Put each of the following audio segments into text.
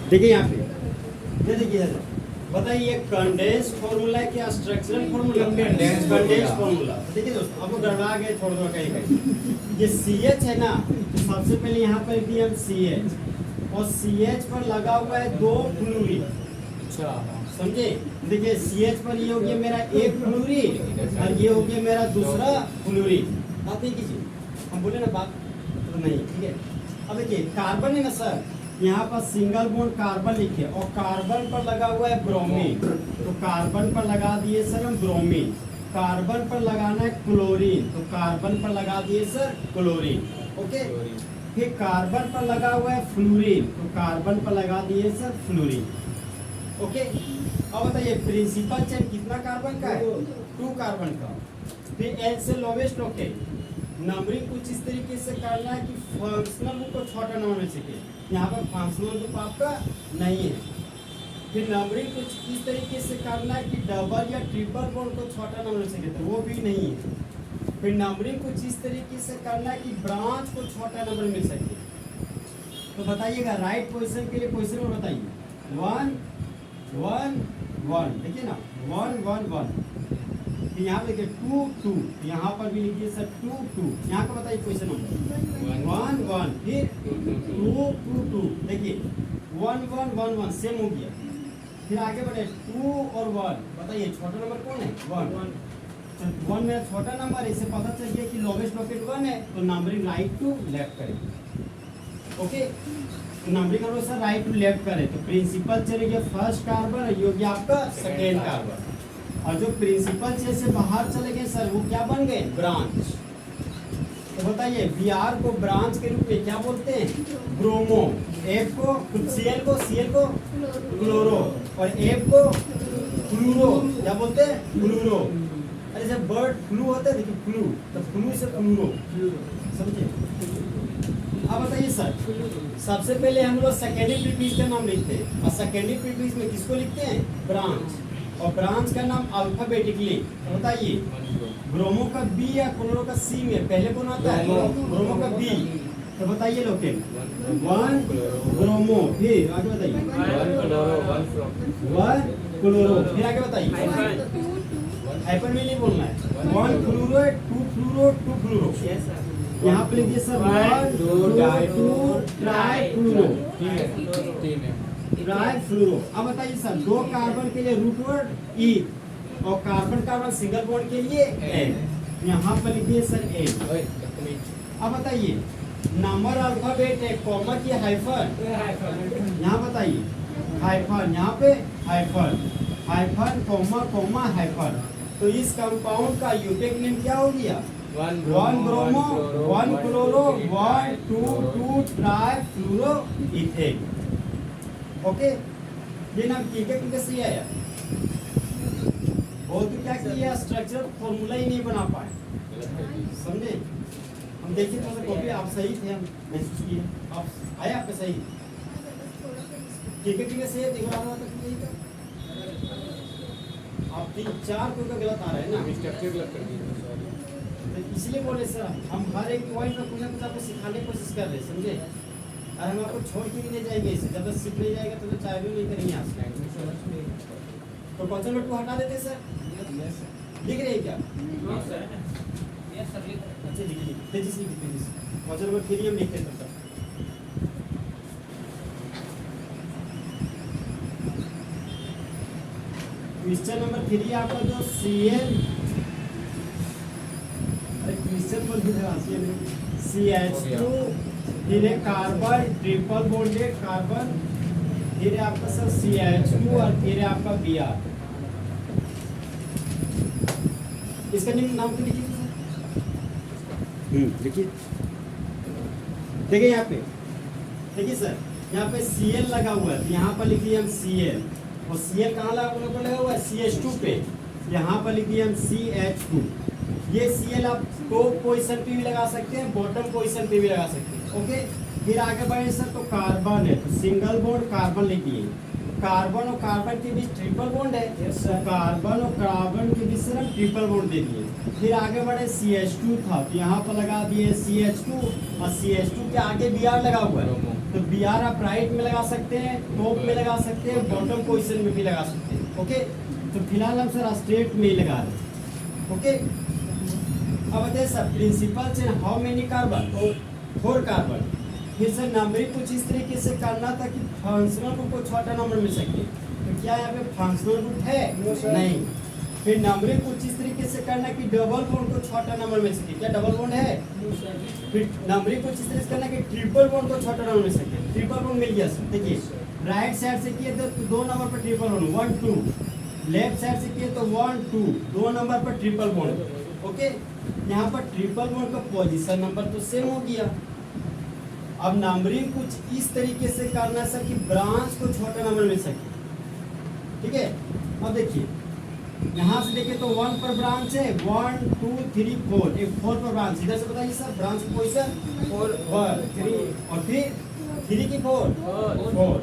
देखिए यहाँ पे, ये देखिए बताइए कंडेंस फॉर्मूला है क्या स्ट्रक्चरल फॉर्मूला? Condense formula. देखिए दोस्तों, अब वो गड़बड़ा गए थोड़ा थोड़ा कहीं कहीं। ये CH है ना, तो सबसे पहले यहाँ पर भी हम CH और CH पर लगा हुआ है 2 फ्लूरिन। अच्छा, समझे? देखिए CH पर ये हो गया मेरा एक फ्लूरिन और ये हो गया मेरा दूसरा फ्लूरिन। बात नहीं कीजिए, हम बोले ना बात तो नहीं, ठीक है। अब देखिए कार्बन है ना सर, यहाँ पर सिंगल बॉन्ड कार्बन लिखे और कार्बन पर लगा हुआ है ब्रोमीन, तो कार्बन पर लगा दिए सर हम ब्रोमीन। कार्बन पर लगाना है क्लोरीन, तो कार्बन पर लगा दिए सर क्लोरीन। ओके, फिर कार्बन पर लगा हुआ है फ्लूरीन, तो कार्बन पर लगा दिए सर फ्लूरीन। ओके, अब बताइए प्रिंसिपल चेन कितना कार्बन का है? 2 कार्बन का। फिर एल से लोवेस्ट। ओके, नंबरिंग कुछ इस तरीके से करना है कि फंक्शनल ग्रुप को छोटा नंबर में सीखे। यहाँ पर फंक्शनल ग्रुप आपका नहीं है। फिर नंबरिंग कुछ इस तरीके से करना है कि डबल या ट्रिपल बॉन्ड को छोटा नंबर में सीखे, तो वो भी नहीं है। फिर नंबरिंग कुछ इस तरीके से करना है कि ब्रांच को छोटा नंबर मिल सके। तो बताइएगा राइट पोजीशन के लिए पोजीशन में बताइए 1 1 1, देखिए ना 1 1 1। यहाँ पे देखिए 2 2, यहाँ पर भी लिखिए सर 2 2। यहाँ का बताइए क्वेश्चन नंबर 1 1, फिर 2 2 2। देखिए 1 1 1 1 सेम हो गया। फिर आगे बढ़े 2 और 1, बताइए छोटा नंबर कौन है? 1। तो 1 मेरा छोटा नंबर है, इससे पता चल गया कि लोवेस्ट लॉकेट 1 है, तो नंबरिंग राइट टू लेफ्ट करें। ओके, तो नंबरिंग करो सर राइट टू लेफ्ट करें, तो प्रिंसिपल चलेगा फर्स्ट कार्बन, ये हो गया आपका सेकेंड कार्बन। और जो प्रिंसिपल चेन से बाहर चले गए सर वो क्या बन गए? ब्रांच। तो बताइए Br को ब्रांच के रूप में क्या बोलते हैं? ब्रोमो। F को Cl को क्लोरो और F को फ्लूरो, क्या बोलते हैं? फ्लूरो। अरे जब बर्ड फ्लू होता है देखिए फ्लू, तो फ्लू से फ्लूरो, समझे? अब बताइए सर, सबसे पहले हम लोग सेकेंडरी प्रीफिक्स का नाम लिखते हैं और सेकेंडरी प्रीफिक्स में किसको लिखते हैं? ब्रांच। और ब्रांच का नाम अल्फाबेटिकली। बताइए ब्रोमो का B या क्लोरो का C में पहले कौन आता है? ब्रोमो का B। तो बताइए लोकेल 1 ब्रोमो, फिर आगे बताइए 1 क्लोरो, फिर आगे बताइए हाइपर में नहीं बोलना है। 1 फ्लूरो 2 फ्लूरो 2 फ्लूरो। यहाँ पे लिखिए sir 1 2 try fluoro, try fluoro. अब बताइए सर 2 कार्बन के लिए रूट वर्ड E और कार्बन कार्बन सिंगल बॉन्ड के लिए N। यहाँ पर लिखिए सर N। अब बताइए नंबर अल्फाबेट है कॉमा की हाइफन? यहाँ बताइए हाइफन, यहाँ पे hyphen, hyphen comma comma hyphen. तो इस कंपाउंड का यूटेक नेम क्या हो गया? 1 bromo 1 chloro 1 2 2 try fluoro ethane. Okay, ये नाम किसके सही आया? बहुत क्या किया, स्ट्रक्चर फॉर्मूला ही नहीं बना पाए, समझे? हम देखिए थोड़ा सा कॉपी, आप सही थे, हम महसूस किए आप आया आपका सही। किसके सही है? देखो आ रहा था आप 3-4 कोई का गलत आ रहा है ना, स्ट्रक्चर गलत कर दिया। तो इसलिए बोले सर हम हर एक पॉइंट में कुछ ना कुछ आपको सिखाने की कोशिश कर रहे हैं, समझे? और हम आपको छोड़ के भी नहीं जाएंगे इसे, जब तक सीख नहीं जाएगा तो चाय भी नहीं करेंगे आपसे। तो क्वेश्चन नंबर 2 हटा देते सर, लिख रहे हैं क्या? अच्छा लिखिए, तेजी से लिखिए, तेजी से। क्वेश्चन नंबर 3 हम लिखते हैं सर। क्वेश्चन नंबर 3 आपका जो Cl, अरे क्वेश्चन बोल दिया CH2, फिर है कार्बन ट्रिपल बॉन्डेड कार्बन, फिर है आपका सर CH2 और फिर है आपका Br। इसका नाम तो लिखिए देखिए, देखिए यहाँ पे, देखिए सर यहाँ पे Cl लगा हुआ है, यहाँ पर लिखिए हम Cl, और Cl कहाँ लगा हुआ है? CH2 पे। यहाँ पर लिखिए हम CH2। ये Cl आप टॉप पोजीशन पे भी लगा सकते हैं, बॉटम पोजीशन पे भी लगा सकते हैं। ओके, फिर आगे बढ़े सर, तो कार्बन है तो सिंगल बॉन्ड कार्बन लिखिए, कार्बन और कार्बन के बीच ट्रिपल बॉन्ड है, तो कार्बन और कार्बन के बीच सर ट्रिपल बॉन्ड दे दिए। फिर आगे बढ़े CH2 था तो यहाँ पर लगा दिए CH2 और CH2 के आगे Br लगा हुआ है, तो बी आर आप राइट में लगा सकते हैं, टॉप में लगा सकते हैं, बॉटम पोजीशन में भी लगा सकते हैं। ओके, तो फिलहाल हम सर स्ट्रेट में ही लगा रहे हैं। ओके, अब बताइए sir principal chain how many carbon, 4 carbon. फिर सर नंबरिंग कुछ इस तरीके से करना था कि फंक्शनल ग्रुप को छोटा नंबर मिल सके। तो क्या यहाँ पे फंक्शनल ग्रुप है? नहीं। फिर नंबरिंग कुछ इस तरीके से करना कि डबल बॉन्ड को छोटा नंबर मिल सके। क्या डबल बॉन्ड है? फिर नंबरिंग कुछ इस तरह से करना कि ट्रिपल बॉन्ड को छोटा नंबर मिल सके। ट्रिपल बॉन्ड मिल गया सर। देखिए राइट साइड से किए तो 2 नंबर पर ट्रिपल बॉन्ड 1 2, लेफ्ट साइड से किए तो 1 2, 2 नंबर पर ट्रिपल बॉन्ड। ओके, यहाँ पर ट्रिपल बॉन्ड का पोजीशन नंबर तो सेम हो गया। अब नंबरिंग कुछ इस तरीके से करना सर कि ब्रांच को छोटा नंबर मिल सके। ठीक है, अब देखिए यहाँ से देखें तो 1 पर ब्रांच है, 1 2 3 4, एक 4 पर ब्रांच। इधर से बताइए सर ब्रांच की पोजीशन 4 1 3 और फिर 3 की 4 4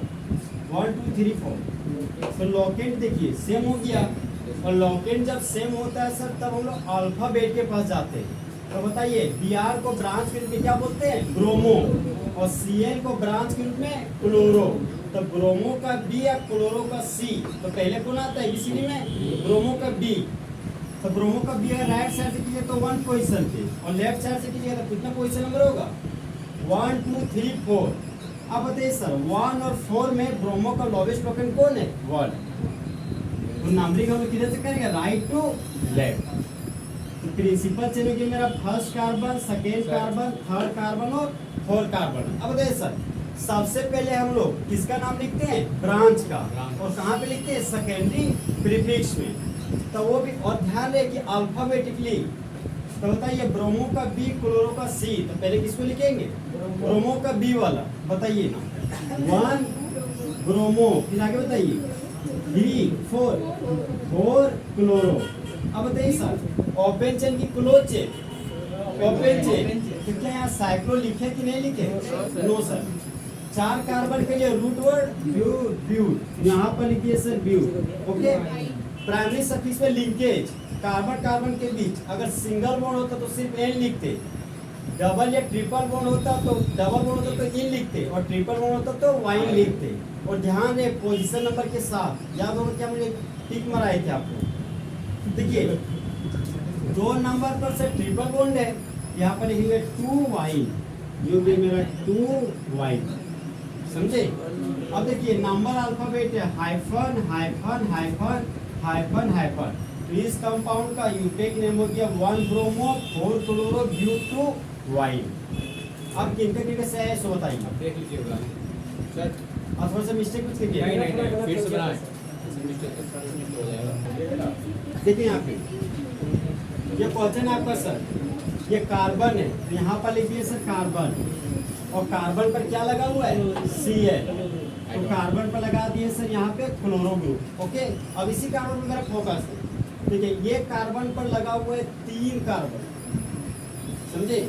1 2 3 4। तो लॉकेट देखिए सेम हो गया। और लॉकेट जब सेम होता है सर तब हम लोग अल्फाबेट के पास जाते हैं। तो बताइए बी आर को ब्रांच के रूप में क्या बोलते हैं? ब्रोमो। और सी एल को ब्रांच के रूप में क्लोरो। तो ब्रोमो का बी या क्लोरो का सी, तो पहले कौन आता है एबीसीडी में? ब्रोमो का बी। तो ब्रोमो का बी अगर राइट साइड से कीजिए तो 1 पोजीशन पे, और लेफ्ट साइड से कीजिए तो कितना पोजीशन नंबर होगा? 1 2 3 4। अब बताइए सर 1 और 4 में ब्रोमो का लोवेस्ट लोकेंट कौन है? 1। तो नंबरिंग हम लोग किधर से करेंगे? Right to left. तो प्रिंसिपल चेन में मेरा first carbon, second carbon, third carbon और फोर्थ कार्बन। अब बताइए सर सबसे पहले हम लोग किसका नाम लिखते हैं? ब्रांच का। और कहाँ पे लिखते हैं? सेकेंडरी प्रीफिक्स में। तो वो भी, और ध्यान रहे कि अल्फाबेटिकली। तो बताइए ब्रोमो का बी, क्लोरो का सी, तो पहले किसको लिखेंगे? ब्रोमो का बी वाला। बताइए ना 1 ब्रोमो, फिर आगे बताइए 3 4 4 क्लोरो। अब बताइए सर ओपन चेन की क्लोज चेन, ओपन चेन तो क्या यहाँ साइक्लो लिखे कि नहीं लिखे? No sir. 4 कार्बन के लिए रूट वर्ड ब्यूट, ब्यूट यहाँ पर लिखिए sir but. Okay, primary suffix में लिंकेज कार्बन कार्बन के बीच अगर सिंगल बॉन्ड होता तो सिर्फ एन लिखते, डबल या ट्रिपल बॉन्ड होता तो डबल बॉन्ड होता तो इन लिखते, और ट्रिपल बॉन्ड होता तो वाइन लिखते। और ध्यान रहे पोजीशन नंबर के साथ, याद होगा क्या मुझे टिक मराए थे आपको? देखिए 2 नंबर पर से ट्रिपल बॉन्ड है, यहाँ पर लिखेंगे 2 वाइन, जो भी मेरा 2 वाइन। समझे? अब देखिए नंबर अल्फाबेट है hyphen hyphen hyphen hyphen hyphen. तो इस कंपाउंड का यूटेक नेम हो गया 1 ब्रोमो 4 क्लोरो ब्यूट 2 वाइन। अब किनके किनके से है सो बताइए। देख लीजिएगा सर, आप थोड़ा सा मिस्टेक कुछ कीजिए। नहीं फिर से बनाएं। देखिए यहाँ पे ये क्वेश्चन है आपका सर, ये कार्बन है, यहाँ पर लिखिए सर कार्बन, और कार्बन पर क्या लगा हुआ है? Cl। तो कार्बन पर लगा दिए सर यहाँ पे क्लोरो ग्रुप। ओके, अब इसी कार्बन पर मेरा फोकस है। देखिए ये कार्बन पर लगा हुआ है 3 कार्बन, समझे?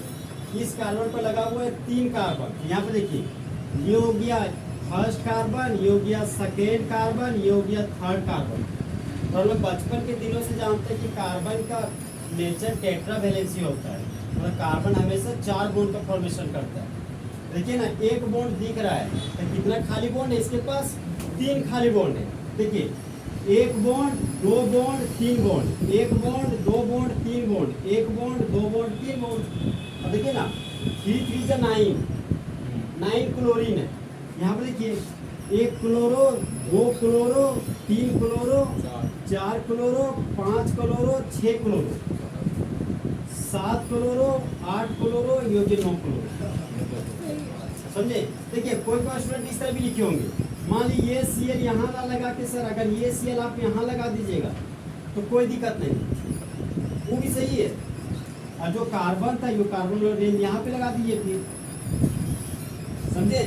इस कार्बन पर लगा हुआ है 3 कार्बन। यहाँ पे देखिए ये हो गया फर्स्ट कार्बन, ये हो गया सेकेंड कार्बन, ये हो गया थर्ड कार्बन। और हम लोग बचपन के दिनों से जानते हैं कि कार्बन का नेचर टेट्रा वैलेंसी होता है, मतलब कार्बन हमेशा 4 बॉन्ड का फॉर्मेशन करता है। देखिए ना एक बॉन्ड दिख रहा है तो कितना खाली बॉन्ड है इसके पास? 3 खाली बॉन्ड है। देखिए 1 bond 2 bond 3 bond, 1 bond 2 bond 3 bond, 1 bond 2 bond 3 bond. अब देखिए ना 3 3 जा 9, 9 क्लोरीन है। यहाँ पर देखिए 1 chloro 2 chloro 3 chloro 4 chloro 5 chloro 6 chloro 7 chloro 8 chloro, ये 9 क्लोरो। समझे? देखिए कोई स्टूडेंट इस तरह भी लिखे होंगे, मान लीजिए ये Cl यहाँ ना लगा के सर अगर ये Cl आप यहाँ लगा दीजिएगा तो कोई दिक्कत नहीं, वो भी सही है। और जो कार्बन था ये कार्बन रेंज यहाँ पे लगा दीजिए फिर, समझे?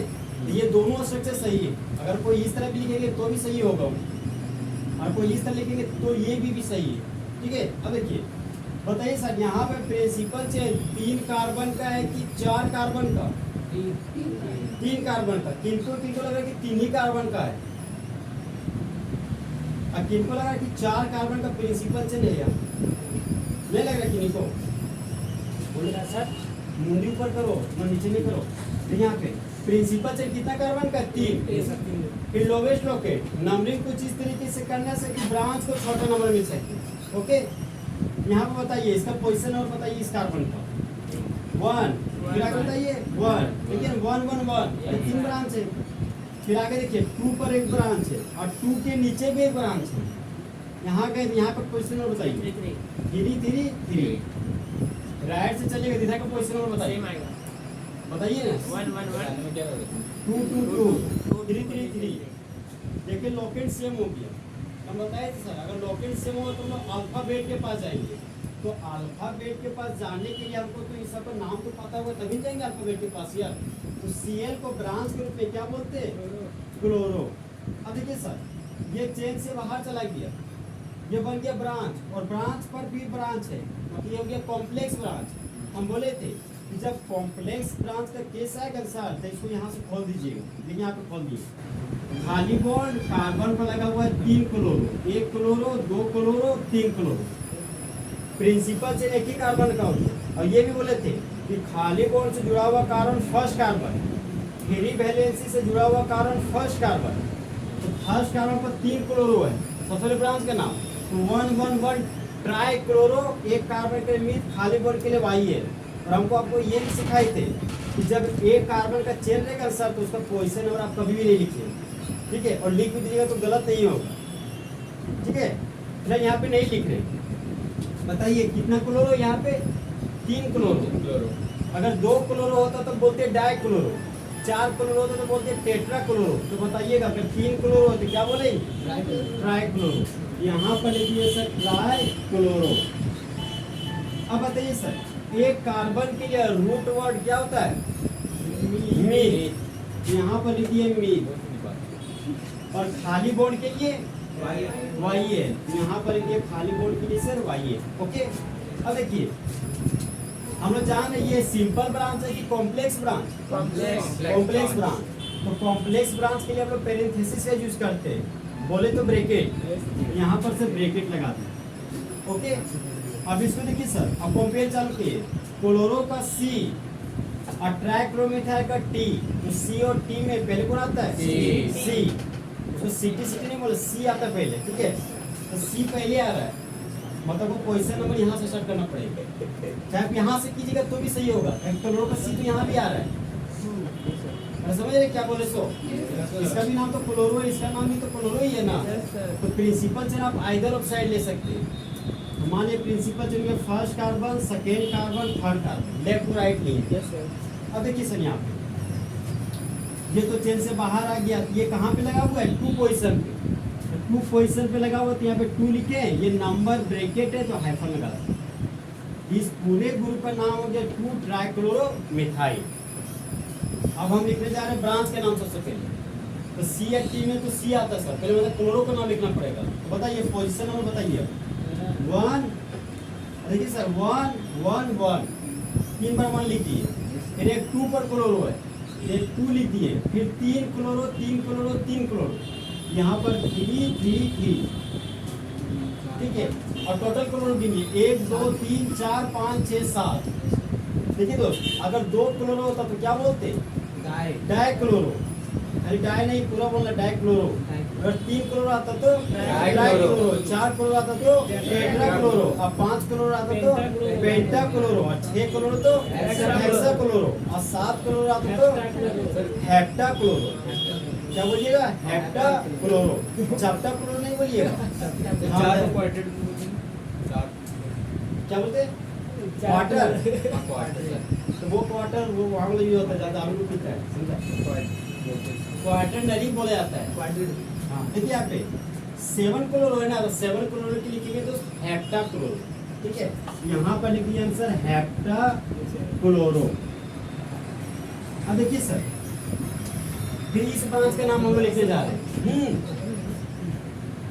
ये दोनों स्ट्रक्चर सही है। अगर कोई इस तरह भी लिखेंगे तो भी सही होगा, और कोई इस तरह लिखेंगे तो ये भी सही है। ठीक है, अब देखिए बताइए सर यहाँ पे प्रिंसिपल चेन 3 कार्बन का है कि 4 कार्बन का? 3 कार्बन का। किनको लगा कि 3 ही कार्बन का है, और किनको लगा कि 4 कार्बन का प्रिंसिपल चेन है? यहाँ नहीं लग रहा किन्हीं को? बोल रहा सर मुंडी ऊपर करो, नीचे नहीं करो। यहाँ पे प्रिंसिपल चेन कितना कार्बन का 3। फिर लोवेस्ट लोकेट नंबरिंग कुछ इस तरीके से करने से कि ब्रांच को छोटा नंबर मिल सके। ओके, यहाँ पे बताइए इसका पोजीशन और बताइए इस कार्बन का 1, फिर आगे बताइए 1, देखिए 1 1 1 ये 3 ब्रांच है। फिर आगे देखिए 2 पर एक ब्रांच है और 2 के नीचे भी एक ब्रांच है। यहाँ गए यहाँ पर पोजीशन और बताइए 3 3 3 राइट से चलिएगा दिशा का पोजीशन और बताइए बताइए ना 1 1 1 में क्या होगा 2 2 2 3 3 3। देखिए लोकेट सेम हो गया। हम बताए थे सर अगर लोकेट सेम हो तो हम लोग अल्फाबेट के पास जाएंगे। तो अल्फाबेट के पास जाने के लिए हमको तो इस सब का नाम तो पता होगा तभी जाएंगे अल्फाबेट के पास यार। तो Cl को ब्रांच के रूप में क्या बोलते हैं क्लोरो। अब देखिए सर ये चेन से बाहर चला गया, ये बन गया ब्रांच और ब्रांच पर भी ब्रांच है मतलब ये हो गया कॉम्प्लेक्स ब्रांच। हम बोले थे कि जब कॉम्प्लेक्स ब्रांच का केस आएगा सर तो इसको यहाँ से खोल दीजिएगा। देखिए यहाँ पे खोल दिए खाली बॉन्ड कार्बन पर लगा हुआ है 3 chloro, 1 chloro 2 chloro 3 chloro. Principal chain एक ही कार्बन का होता है। और ये भी बोले थे कि खाली बॉन्ड से जुड़ा हुआ carbon first carbon, free valency से जुड़ा हुआ कार्बन फर्स्ट कार्बन। तो फर्स्ट कार्बन पर 3 क्लोरो है सबसे ब्रांच का नाम। तो 1 1 1 ट्राई क्लोरो एक कार्बन के निमित्त खाली बॉन्ड के लिए वाई है। और हमको आपको ये भी सिखाए थे कि जब एक कार्बन का चेन रहेगा सर तो उसका पोजीशन नंबर आप कभी भी नहीं लिखिए, ठीक है। और लिख भी दीजिएगा तो गलत नहीं होगा, ठीक है। फिर यहाँ पे नहीं लिख रहे। बताइए कितना क्लोरो यहाँ पे 3 क्लोरो। अगर 2 क्लोरो होता तो बोलते डाई क्लोरो, 4 क्लोरो होता तो बोलते टेट्रा क्लोरो। तो बताइएगा अगर 3 क्लोरो होते क्या बोलेंगे ट्राई क्लोरो। यहाँ पर लिखिए सर ट्राई क्लोरो। अब बताइए सर एक कार्बन के लिए रूट वर्ड क्या होता है मीथ। यहाँ पर लिखिए मीथ। और खाली बॉन्ड के लिए वाई है। यहाँ पर लिखिए खाली बॉन्ड के लिए सर वाई है। ओके, अब देखिए हम लोग जान रहे ये सिंपल ब्रांच है कि कॉम्प्लेक्स ब्रांच कॉम्प्लेक्स ब्रांच। तो कॉम्प्लेक्स ब्रांच के लिए हम लोग पेरेंथेसिस का यूज करते हैं। बोले तो ब्रैकेट, यहाँ पर से ब्रैकेट लगा दें। ओके, अब इसको देखिए सर अब कंपेयर चालू किए क्लोरो का C और ट्राइक्लोमिथाइल का T। तो C और T में पहले कौन आता है C। तो सिटी नहीं बोले C आता है पहले, ठीक है। तो C पहले आ रहा है मतलब वो पोजीशन नंबर यहाँ से स्टार्ट करना पड़ेगा। चाहे आप यहाँ से कीजिएगा तो भी सही होगा। क्लोरो का C तो यहाँ भी आ रहा है। समझ रहे क्या बोले सो इसका भी नाम तो क्लोरो है, इसका नाम भी तो क्लोरो ही है ना। तो प्रिंसिपल चेन आप आइदर ऑफ साइड ले सकते हैं। मान लीजिए प्रिंसिपल चेन में first carbon second carbon third carbon left to right नहीं। अब देखिए सर यहाँ पे ये तो चेन से बाहर आ गया। ये कहाँ पे लगा हुआ है 2 पोजीशन पे। 2 पोजीशन पे लगा हुआ तो यहाँ पे 2 लिखे, ये नंबर ब्रैकेट है तो हाइफन लगा दो। इस पूरे ग्रुप का नाम हो गया 2 ट्राइक्लोरो मिथाइल। अब हम लिखने जा रहे हैं ब्रांच के नाम सबसे पहले। तो C या T में तो C आता है सर, पहले मतलब क्लोरो का नाम लिखना पड़ेगा। तो बताइए पोजीशन नंबर बताइए 1। देखिए सर 1 1 1 3 बार 1 लिख दिए। फिर एक 2 पर क्लोरो है, एक 2 लिख दिए। फिर 3 क्लोरो 3 क्लोरो 3 क्लोरो, यहाँ पर 3 3 3, ठीक है। और टोटल क्लोरो गिनिए 1 2 3 4 5 6 7। देखिए दोस्त अगर 2 क्लोरो होता तो क्या बोलते डाई क्लोरो। अरे डाई नहीं पूरा बोलना डाई क्लोरो। अगर 3 क्लोरो आता तो डाई क्लोरो, 4 क्लोरो आता तो टेट्रा क्लोरो, और 5 क्लोरो आता तो पेंटा क्लोरो, और 6 क्लोरो तो हेक्सा क्लोरो, और 7 क्लोरो आता तो हेप्टा क्लोरो। क्या बोलिएगा हेप्टा क्लोरो, चैप्टा क्लोरो नहीं बोलिएगा। क्या बोलते क्वार्टर। तो वो क्वार्टर वो वहाँ यूज होता है ज़्यादा हम लोग पीता है, समझा। क्वार्टरनरी बोला जाता है। हाँ देखिए यहाँ पे 7 क्लोरो है ना, तो 7 क्लोरो के लिखेंगे तो हेप्टा क्लोरो, ठीक है। यहाँ पर लिखिए आंसर हेप्टा क्लोरो। अब देखिए सर फिर इस ब्रांच का नाम हम लोग लिखने जा रहे हैं।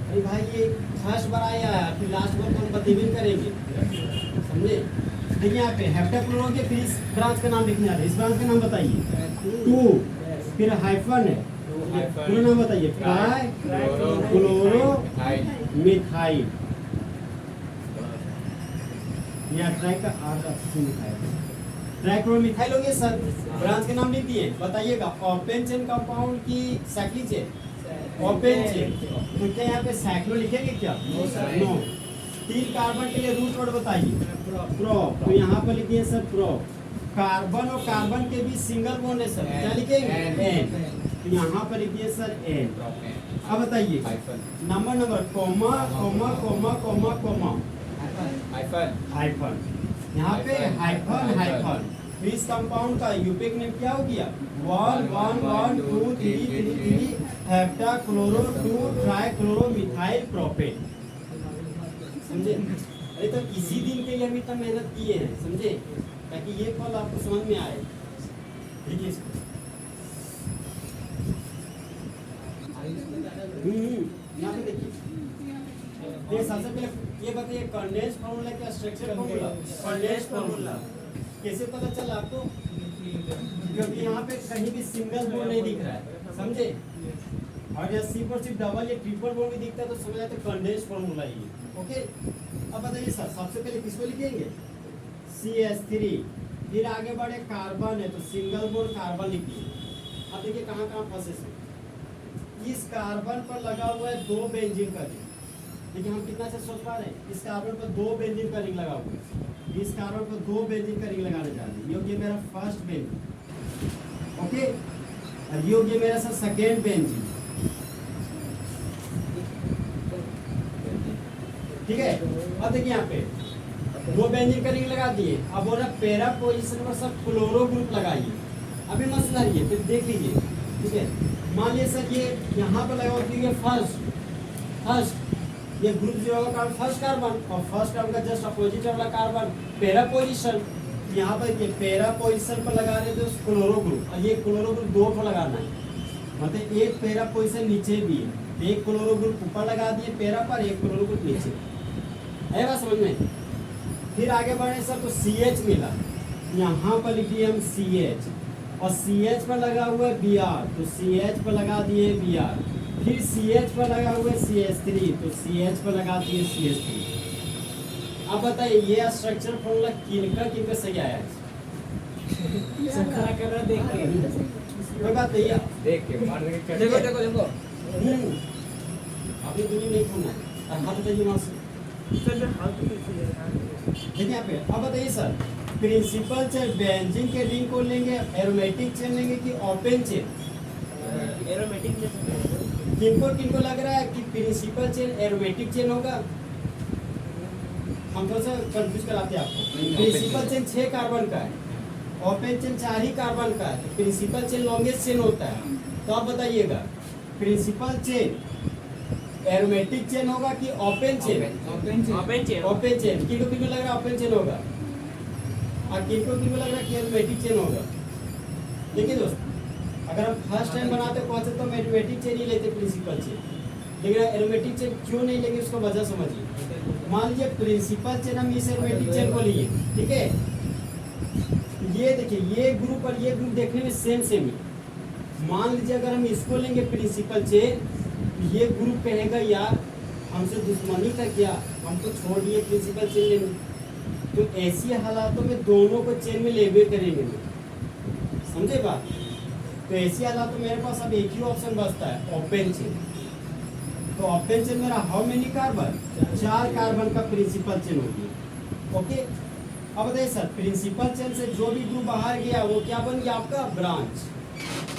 अरे भाई ये फर्स्ट बार आया है फिर लास्ट बार तो हम प्रतिबिंब करेंगे, समझे। देखिए यहाँ पे हेप्टा क्लोरो के फिर इस ब्रांच का नाम लिखने जा रहे हैं। इस ब्रांच का नाम बताइए 2 फिर हाइफन है, पूरा नाम बताइए ट्राई क्लोरो मिथाइल। या ट्राई का आधा मिथाइल, ट्राइक्लोरोमिथाइल हो गया सर, ब्रांच के नाम लिख दिए। बताइएगा ओपन चेन कंपाउंड की साइक्लिक चेन, ओपन चेन, तो क्या यहाँ पे साइक्लो लिखेंगे क्या? नो। 3 कार्बन के लिए रूट वर्ड बताइए, प्रोप, तो यहाँ पर लिखिए सर प्रोप। कार्बन और कार्बन के बीच सिंगल बॉन्ड है सर, क्या लिखेंगे? एन, तो यहाँ पर लिखिए सर एन। अब बताइए number comma comma comma comma comma hyphen, यहाँ पे हाइफन। तो इस कंपाउंड का यूपिक नेम क्या हो गया? 1 1 1 2 3 3 3 हेप्टाक्लोरो 2 ट्राइक्लोरोमिथाइल प्रोपेन। समझे? अरे तो इसी दिन के लिए हम इतना मेहनत किए हैं, समझे, ताकि ये फल आपको समझ में आए। देखिए इसको, यहाँ पे देखिए, सबसे पहले ये बताइए कंडेंस फार्मूला क्या स्ट्रक्चर फार्मूला? कंडेंस फार्मूला कैसे पता चला आपको? क्योंकि यहाँ पे कहीं भी सिंगल बॉन्ड नहीं दिख रहा है, समझे, और जब सी पर सिर्फ डबल या ट्रिपल बॉन्ड भी दिखता है तो समझ जाते कंडेंस फार्मूला ही। ओके, अब बताइए सर सबसे पहले किसको लिखेंगे? CH3, फिर आगे बढ़े कार्बन है तो सिंगल बॉन्ड कार्बन लिखिए। अब देखिए कहाँ कहाँ फंसे से, इस कार्बन पर लगा हुआ है 2 बेंजीन का रिंग। देखिए हम कितना से सोच पा रहे हैं, इस कार्बन पर 2 बेंजीन का रिंग लगा हुआ है, इस कार्बन पर 2 बेंजीन का रिंग लगाने जा रहे हैं। ये हो गया मेरा फर्स्ट बेंजीन, ओके, और ये हो गया मेरा सर सेकेंड बेंजीन, ठीक है। अब देखिए यहाँ पे 2 बेंजीन का रिंग लगा दिए, अब बोल रहा पैरा पोजीशन पर सब क्लोरो ग्रुप लगाइए। अभी मत सुधारिए, फिर देख लीजिए, ठीक है। मान लिया सर ये यहाँ पर लगा होती है फर्स्ट, ये ग्रुप 0 का कार्बन फर्स्ट कार्बन, और फर्स्ट कार्बन का जस्ट अपोजिट वाला कार्बन पैरा पोजीशन। यहाँ पर ये पैरा पोजीशन पर लगा रहे थे क्लोरो ग्रुप, और ये क्लोरो ग्रुप 2 को लगाना है, मतलब एक पैरा पोजीशन नीचे भी है, एक क्लोरो ग्रुप ऊपर लगा दिए पैरा पर, एक क्लोरो ग्रुप नीचे, है बात समझ में? फिर आगे बढ़े सर तो CH मिला, यहाँ पर लिखिए हम CH, और CH पर लगा हुआ है Br, तो CH पर लगा दिए Br, फिर CH पर लगा हुआ है CH3, तो CH पर लगा दिए CH3। अब बताइए ये स्ट्रक्चर फॉर्मूला किनका सही आया है? कोई बात नहीं है, देख के मार के देखो अभी दूरी नहीं खोलना है, हाथ बताइए वहाँ से। देखिए यहाँ पे, अब बताइए सर प्रिंसिपल चेन बेंजीन के रिंग को लेंगे, एरोमेटिक चेन लेंगे कि ओपन चेन? एरोमेटिक किनको लग रहा है कि प्रिंसिपल चेन एरोमेटिक चेन होगा? हम थोड़ा सा कंफ्यूज कराते हैं आपको। प्रिंसिपल चेन 6 कार्बन का है, ओपन चेन 4 ही कार्बन का है, तो प्रिंसिपल चेन लॉन्गेस्ट चेन होता है। तो आप बताइएगा प्रिंसिपल चेन एरोमेटिक चेन होगा कि ओपन चेन? Open chain. किनको लग रहा है ओपन चेन होगा, और किनको लग रहा है कि एरोमेटिक चेन होगा? देखिए दोस्त, अगर हम फर्स्ट टाइम बनाते पहुंचे तो हम एरोमेटिक चेन ही लेते प्रिंसिपल चेन, लेकिन एरोमेटिक चेन क्यों नहीं लेंगे उसको वजह समझिए। मान लीजिए प्रिंसिपल चेन हम इस एरोमेटिक चेन को लिए, ठीक है, ये देखिए ये ग्रुप और ये ग्रुप देखने में सेम है। मान लीजिए अगर हम इसको लेंगे प्रिंसिपल चेन, ये ग्रुप कहेगा यार हमसे दुश्मनी का क्या, हमको छोड़ दिए प्रिंसिपल चेन लेने, तो ऐसी हालातों में दोनों को चेन में लेवे करेंगे, समझे बात? तो ऐसी हालातों में मेरे पास अब एक ही ऑप्शन बचता है, ओपन चेन। तो ओपन चेन मेरा हाउ मेनी कार्बन? 4 कार्बन का प्रिंसिपल चेन होगी। ओके, अब बताइए सर प्रिंसिपल चेन से जो भी ग्रुप बाहर गया वो क्या बन गया आपका? ब्रांच।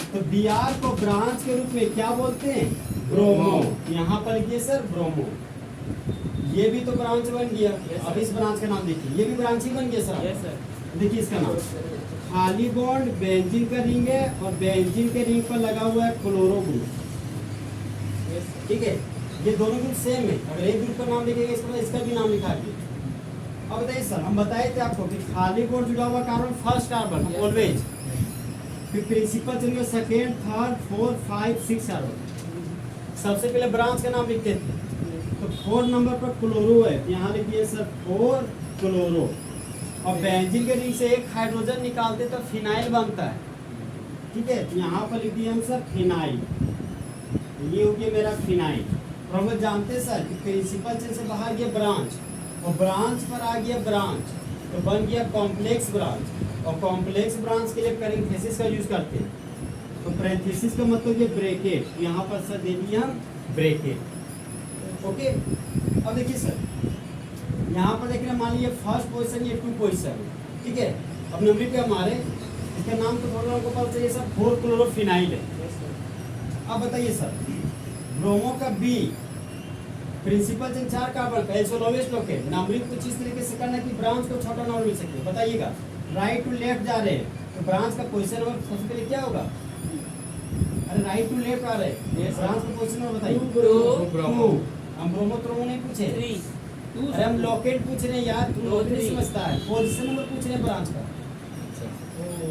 तो Br को ब्रांच के रूप में क्या बोलते हैं? ब्रोमो। यहाँ पर लिखिए सर ब्रोमो, ये भी तो ब्रांच बन गया। अब इस ब्रांच का नाम देखिए, ये भी ब्रांच ही बन गया सर। देखिए इसका नाम खाली बॉन्ड बेंजीन का रिंग है, और बेंजीन के रिंग पर लगा हुआ है क्लोरो ग्रुप, ठीक है। ये दोनों ग्रुप सेम है, अगर एक ग्रुप का नाम लिखेगा इसका भी नाम लिखा दिए। अब बताइए सर हम बताए थे आपको कि खाली बॉन्ड जुड़ा हुआ कार्बन फर्स्ट कार्बन ऑलवेज, फिर प्रिंसिपल चेन में सेकेंड, थर्ड, 4, 5, 6 कार्बन। सबसे पहले ब्रांच का नाम लिखते थे, तो 4 नंबर पर क्लोरो है, यहाँ लिखिए सर 4 क्लोरो, और बेंजीन के रिंग से एक हाइड्रोजन निकालते तो फिनाइल बनता है, ठीक है। तो यहाँ पर लिख दिए हम सर फिनाइल, ये हो गया मेरा फिनाइल। और हम जानते हैं सर कि प्रिंसिपल चेन से बाहर गया ब्रांच, और ब्रांच पर आ गया ब्रांच, तो बन गया कॉम्प्लेक्स ब्रांच। और कॉम्प्लेक्स ब्रांच के लिए पैरेंथेसिस का यूज करते हैं। तो पैरेंथेसिस का मतलब ये ब्रैकेट, यहाँ पर सर दे दिया हम ब्रैकेट। ओके, अब देखिए सर यहाँ पर देख रहे हैं, मान लीजिए फर्स्ट पोजीशन ये 2 पोजीशन है, ठीक है। अब नंबर पे हमारे इसका नाम तो थोड़ा आपको पता चाहिए सर, 4 क्लोरोफिनाइल है। अब बताइए सर, ब्रोमो का बी प्रिंसिपल चेन 4 कार्बन का आइसोलोवेस्ट लोकेट, नंबरिंग कुछ इस तरीके से करना कि ब्रांच को छोटा नंबर मिल सके। बताइएगा राइट टू लेफ्ट जा रहे हैं तो ब्रांच का पोजीशन नंबर सबसे पहले क्या होगा? अरे राइट टू लेफ्ट आ रहे हैं, ब्रांच का पोजीशन नंबर बताइए। 2 हम ब्रोमो त्रोमो नहीं पूछे, 3 अरे हम लोकेट पूछ रहे हैं यार, तू लोकेट नहीं समझता है, पोजीशन नंबर पूछ रहे हैं ब्रांच का।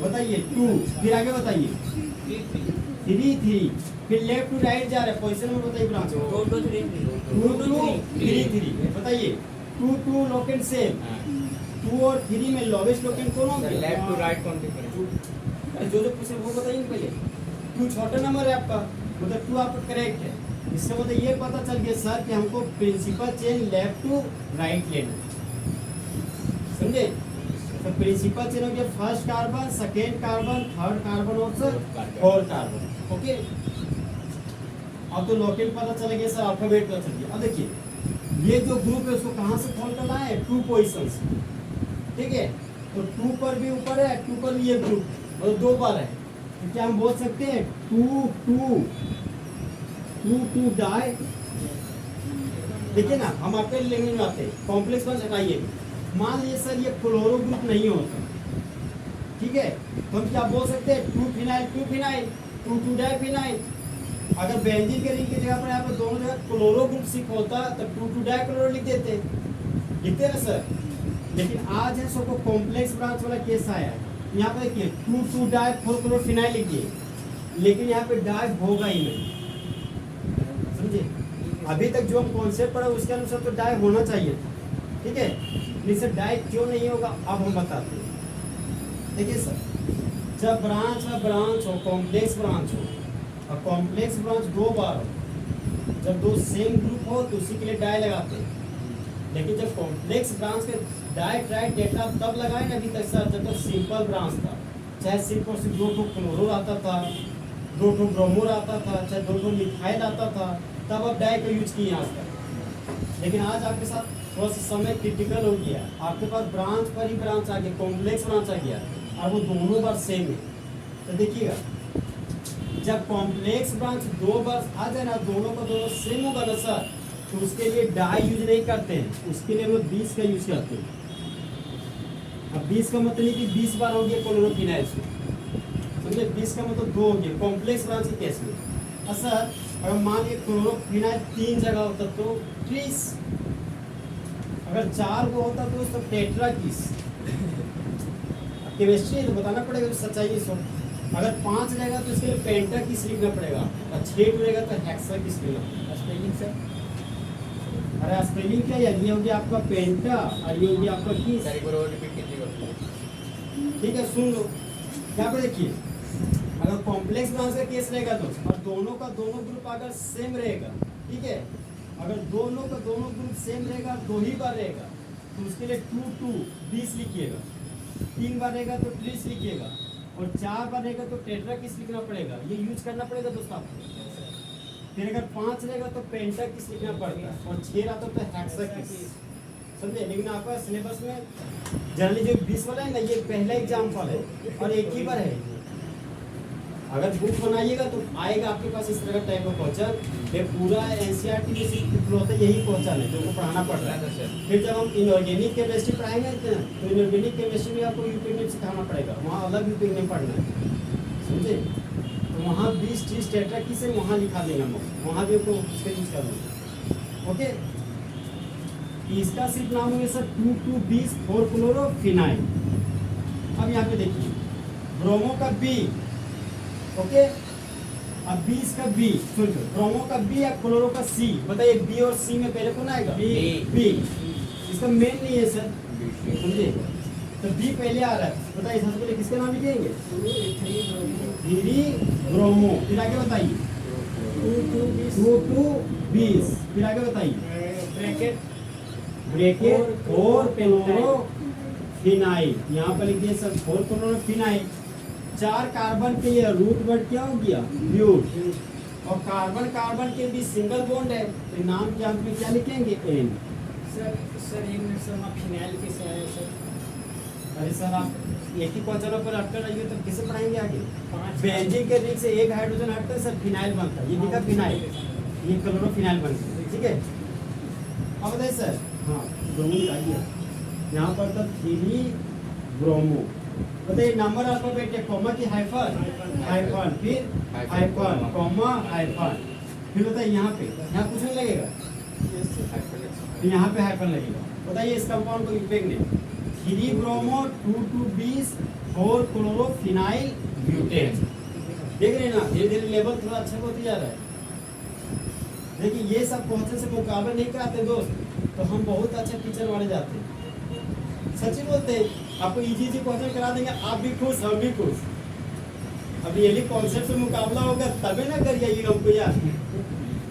बताइए 2, फिर आगे बताइए 3, फिर लेफ्ट टू राइट जा रहे हैं, पोजीशन नंबर बताइए ब्रांच का। 2 2 3 2 3 बताइए 2 2 लोकेट सेम, 2 और 3 में लोवेस्ट लोकेट कौन होंगे? लेफ्ट टू राइट कौन डिफरेंस? अरे जो पूछे वो बताइए ना पहले। 2 छोटा नंबर है आपका, मतलब 2 आपका करेक्ट है। इसका मतलब ये पता चल गया सर कि हमको principal chain left to right लेना, समझे? तो प्रिंसिपल चेन हो गया first carbon, second carbon, third carbon और सर फोर्थ कार्बन। ओके, अब तो लोकेट पता चल गया सर, अल्फाबेट पता चल गया। अब देखिए ये जो ग्रुप है उसको कहाँ से फॉर्म करना है? 2 पोजीशन से, ठीक है। तो 2 पर भी ऊपर है, 2 पर भी ये ग्रुप मतलब 2 बार है, तो क्या हम बोल सकते हैं 2 2 2 2 डाई? देखिए ना, हम आपके लैंग्वेज में आते हैं, कॉम्प्लेक्स बन हटाइए। मान लीजिए सर ये क्लोरो ग्रुप नहीं होता, ठीक है, तो हम क्या बोल सकते हैं 2 फिनाइल 2 फिनाइल 2 2 डाई फिनाइल। अगर बेंजीन के रिंग की जगह पर यहाँ पर दोनों जगह क्लोरो ग्रुप सिक होता तो 2 2 डाई क्लोरो लिख देते, लिखते ना सर। लेकिन आज है सबको कॉम्प्लेक्स ब्रांच वाला केस आया है, यहाँ पर देखिए 2 2 डाई 4 क्लोरोफिनाइल लिखिए, लेकिन यहाँ पे डाई होगा ही नहीं, समझे? अभी तक जो हम कॉन्सेप्ट पढ़ा उसके अनुसार तो डाई होना चाहिए था, ठीक है। नहीं सर डाई क्यों नहीं होगा अब हम बताते हैं। देखिए सर, जब ब्रांच हो कॉम्प्लेक्स ब्रांच हो, और कॉम्प्लेक्स ब्रांच 2 बार हो, जब 2 सेम ग्रुप हो तो उसी के लिए डाई लगाते हैं। लेकिन जब कॉम्प्लेक्स ब्रांच के डाई ट्राई डेटा तब लगाए ना अभी तक सर, जब तो सिंपल ब्रांच था, चाहे सिर्फ और सिर्फ 2 क्लोरो आता था, 2 ब्रोमो आता था, चाहे 2 मिथाइल आता था, तब अब डाई का यूज किए आज तक। लेकिन आज आपके साथ थोड़ा सा समय क्रिटिकल हो गया, आपके पास ब्रांच पर ही ब्रांच आ गया, कॉम्प्लेक्स ब्रांच आ गया, और वो दोनों बार सेम है। तो देखिएगा जब कॉम्प्लेक्स ब्रांच 2 बार आ जाए ना, दोनों का दोनों सेम होगा ना सर, तो उसके लिए डाई यूज नहीं करते हैं, उसके लिए हम 20 का यूज करते हैं। अब 20 का मतलब नहीं कि 20 बार हो गया क्लोरोफिनाइल से, समझे? 20 का मतलब 2 हो गया कॉम्प्लेक्स ब्रांच के केस में। सर अगर मान लीजिए क्लोरोफिनाइल 3 जगह होता तो 30, अगर 4 को होता तो उसको टेट्रा किस। केमिस्ट्री तो बताना पड़ेगा, तो सच्चाई है सो। अगर 5 रहेगा तो इसके लिए पेंटा किस लिखना पड़ेगा, और 6 रहेगा तो हेक्सा किस लिखना पड़ेगा। स्पेलिंग सर, अरे स्पेलिंग क्या है? ये हो गया आपका पेंटा और ये हो गया आपका किस। रिपीट कीजिएगा, ठीक है, सुन लो। क्या पे देखिए, अगर कॉम्प्लेक्स ब्रांच का केस रहेगा तो, और दोनों का दोनों ग्रुप अगर सेम रहेगा, ठीक है, अगर दोनों का दोनों ग्रुप सेम रहेगा, 2 ही बार रहेगा, तो उसके लिए 2 2 20 लिखिएगा, 3 बार रहेगा तो 30 लिखिएगा, और 4 बार रहेगा तो टेट्रा किस लिखना पड़ेगा, ये यूज करना पड़ेगा दोस्तों आपको। फिर अगर 5 रहेगा तो पेंटा किस लिखना पड़ता है, और 6 रहता तो हेक्सा किस, समझे? लेकिन आपका सिलेबस में जनरली जो 20 वाला है ना, ये पहला एग्जाम्पल है और एक ही बार है। अगर बुक बनाइएगा तो आएगा आपके पास इस तरह का टाइप ऑफ क्वेश्चन। ये पूरा एनसीईआरटी में सिर्फ यही क्वेश्चन है जो को पढ़ाना पड़ रहा है। फिर जब हम इनऑर्गेनिक केमिस्ट्री पढ़ाएंगे तो इनऑर्गेनिक केमिस्ट्री में आपको यूपीएम सिखाना पड़ेगा, वहाँ अलग यूपीएम पढ़ना है, समझे? तो वहाँ 20-30 टेट्रा की से वहाँ लिखा देंगे हम, वहाँ भी आपको उसका यूज कर देंगे। ओके, इसका सिर्फ नाम होगा सर 2 2 20 4 क्लोरोफिनाइल। अब यहाँ पे देखिए ब्रोमो का बी, ओके, अब 20 का बी, सुन लो, ब्रोमो का बी या क्लोरो का सी। बताइए बी और सी में पहले कौन आएगा? बी। इसका मेन नहीं है सर, समझे? तो बी पहले आ रहा है, बताइए सबसे पहले किसका नाम लिखेंगे? 3 ब्रोमो। फिर आगे बताइए 2 2 20। फिर आगे बताइए ब्रैकेट 4 क्लोरो फिनाइल, यहाँ पर लिख दिए सर 4 क्लोरो फिनाइल। 4 कार्बन के लिए रूट वर्ड क्या हो गया? ब्यूट। और कार्बन कार्बन के बीच सिंगल बॉन्ड है, तो नाम के अंत में क्या लिखेंगे? एन। सर एक मिनट सर, वहाँ फिनाइल कैसे आया सर? अरे सर आप एक ही क्वेश्चन पर अटकर रहिए तो किसे पढ़ाएंगे आगे? 5 बेंजीन के रिंग से एक हाइड्रोजन हटता है सर, फिनाइल बनता है। ये लिखा फिनाइल, ये क्लोरोफिनाइल बनता है। ठीक है, अब बताइए सर। हाँ, ब्रोमो निकालिए। यहाँ पर था 3 ब्रोमो। बताइए नंबर अल्फाबेट है, कॉमा की हाइफन? हाइफन, फिर हाइफन, कॉमा, हाइफन। फिर बताइए यहाँ पे, यहाँ कुछ नहीं लगेगा, तो यहाँ पे हाइफन लगेगा। बताइए इस कंपाउंड को लिखेंगे 3 ब्रोमो 2,2,20 4 क्लोरोफिनाइल ब्यूटेट। देख रहे हैं ना, धीरे धीरे लेवल थोड़ा अच्छा होती जा रहा है। देखिए ये सब क्वेश्चन से मुकाबला नहीं कराते दोस्त, तो हम बहुत अच्छा टीचर वाले जाते हैं। सच्ची बोलते हैं, आपको इजी क्वेश्चन करा देंगे, आप भी खुश, हम भी खुश। अब ये कॉन्सेप्ट से मुकाबला होगा तबे ना करिए हमको यार,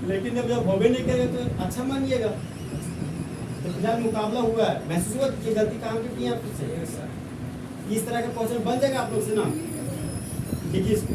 लेकिन जब होबे नहीं करेगा तो अच्छा मानिएगा। तो फिलहाल मुकाबला हुआ है, महसूस हुआ कि गलती कहाँ पे की आपसे? इस तरह का क्वेश्चन बन जाएगा आप लोग से ना। देखिए इसको